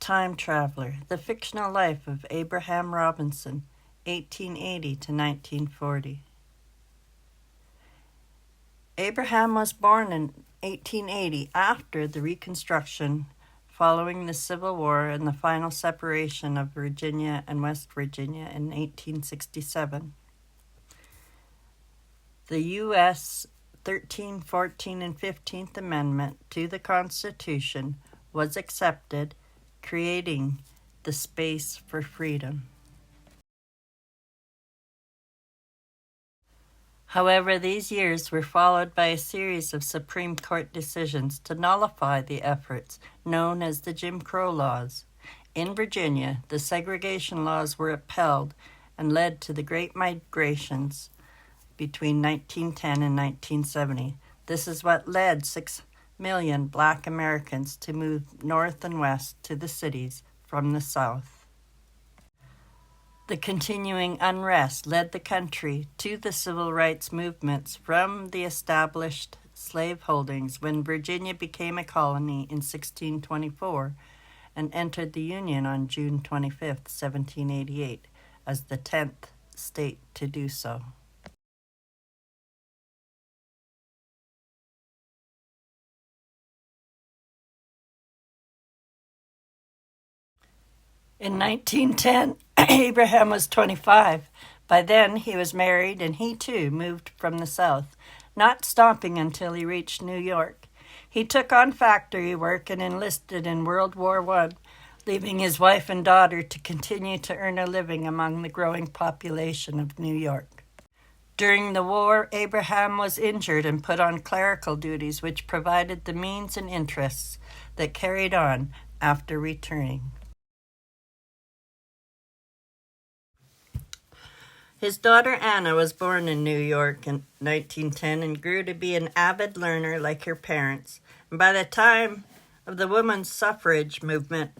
Time Traveler, The Fictional Life of Abraham Robinson, 1880 to 1940. Abraham was born in 1880 after the Reconstruction, following the Civil War and the final separation of Virginia and West Virginia in 1867. The U.S. 13th, 14th, and 15th Amendment to the Constitution was accepted, creating the space for freedom. However, these years were followed by a series of Supreme Court decisions to nullify the efforts known as the Jim Crow laws. In Virginia, the segregation laws were upheld and led to the Great Migrations between 1910 and 1970. This is what led 6 million Black Americans to move north and west to the cities from the South. The continuing unrest led the country to the civil rights movements from the established slaveholdings when Virginia became a colony in 1624 and entered the Union on June 25, 1788, as the 10th state to do so. In 1910, Abraham was 25. By then, he was married and he too moved from the South, not stopping until he reached New York. He took on factory work and enlisted in World War I, leaving his wife and daughter to continue to earn a living among the growing population of New York. During the war, Abraham was injured and put on clerical duties, which provided the means and interests that carried on after returning. His daughter Anna was born in New York in 1910 and grew to be an avid learner like her parents. And by the time of the women's suffrage movement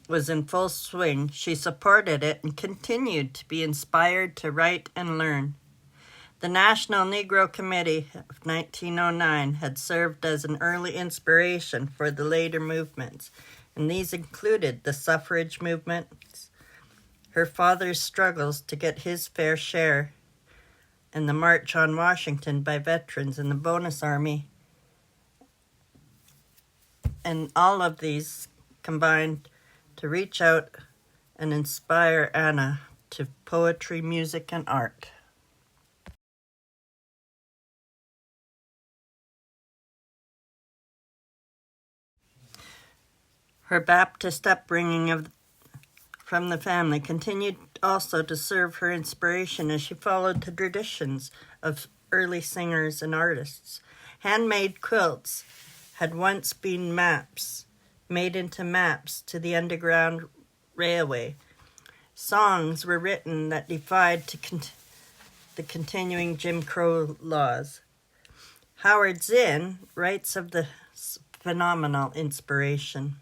was in full swing, she supported it and continued to be inspired to write and learn. The National Negro Committee of 1909 had served as an early inspiration for the later movements, and these included the suffrage movement, her father's struggles to get his fair share, and the March on Washington by veterans in the Bonus Army. And all of these combined to reach out and inspire Anna to poetry, music, and art. Her Baptist upbringing from the family continued also to serve her inspiration as she followed the traditions of early singers and artists. Handmade quilts had once been made into maps to the Underground Railway. Songs were written that defied the continuing Jim Crow laws. Howard Zinn writes of the phenomenal inspiration.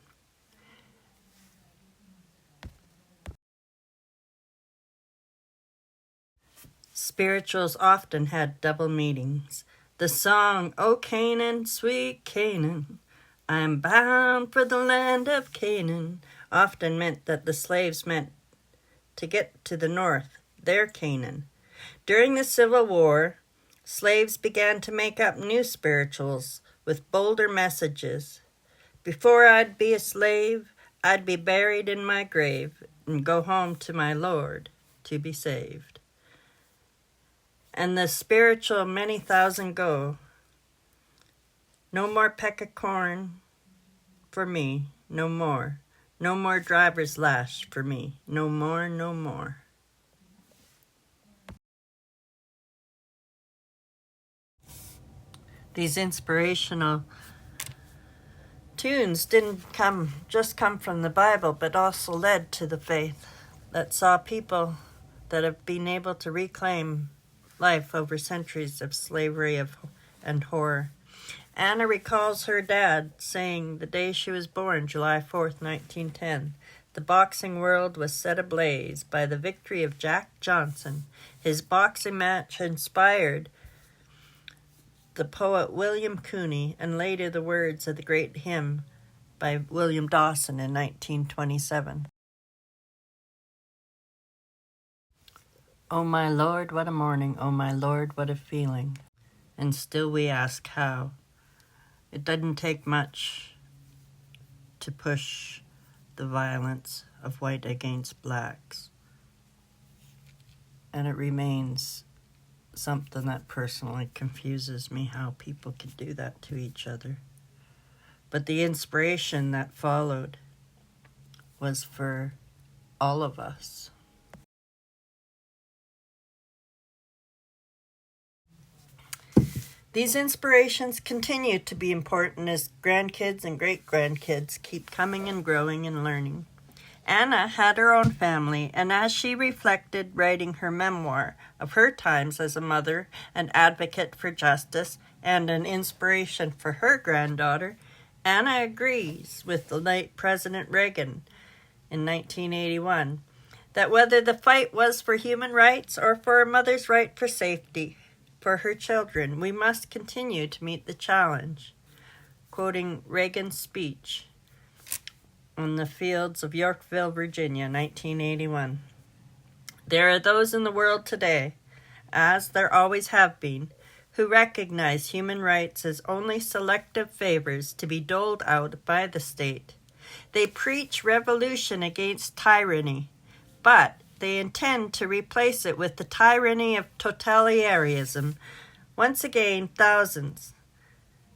Spirituals often had double meanings. The song, "O Canaan, sweet Canaan, I am bound for the land of Canaan," often meant that the slaves meant to get to the north, their Canaan. During the Civil War, slaves began to make up new spirituals with bolder messages. "Before I'd be a slave, I'd be buried in my grave and go home to my Lord to be saved." And the spiritual "Many Thousand Go," "No more peck of corn for me, no more. No more driver's lash for me, no more, no more." These inspirational tunes didn't come from the Bible, but also led to the faith that saw people that have been able to reclaim life over centuries of slavery and horror. Anna recalls her dad saying the day she was born, July 4th, 1910, the boxing world was set ablaze by the victory of Jack Johnson. His boxing match inspired the poet William Cooney and later the words of the great hymn, by William Dawson in 1927. Oh my Lord, what a morning, oh my Lord, what a feeling. And still we ask how. It doesn't take much to push the violence of white against blacks. And it remains something that personally confuses me, how people can do that to each other. But the inspiration that followed was for all of us. These inspirations continue to be important as grandkids and great-grandkids keep coming and growing and learning. Anna had her own family, and as she reflected writing her memoir of her times as a mother, an advocate for justice, and an inspiration for her granddaughter, Anna agrees with the late President Reagan in 1981 that whether the fight was for human rights or for a mother's right for safety for her children, we must continue to meet the challenge. Quoting Reagan's speech on the fields of Yorkville, Virginia, 1981. There are those in the world today, as there always have been, who recognize human rights as only selective favors to be doled out by the state. They preach revolution against tyranny, but they intend to replace it with the tyranny of totalitarianism. Once again, thousands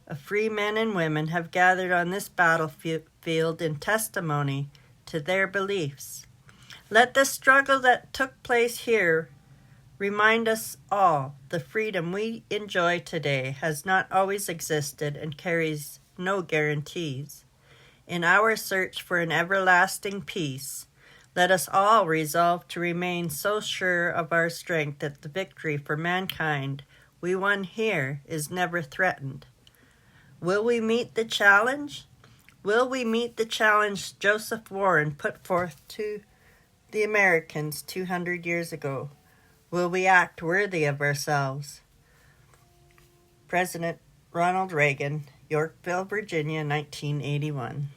of free men and women have gathered on this battlefield in testimony to their beliefs. Let the struggle that took place here remind us all the freedom we enjoy today has not always existed and carries no guarantees. In our search for an everlasting peace, let us all resolve to remain so sure of our strength that the victory for mankind we won here is never threatened. Will we meet the challenge? Will we meet the challenge Joseph Warren put forth to the Americans 200 years ago? Will we act worthy of ourselves? President Ronald Reagan, Yorkville, Virginia, 1981.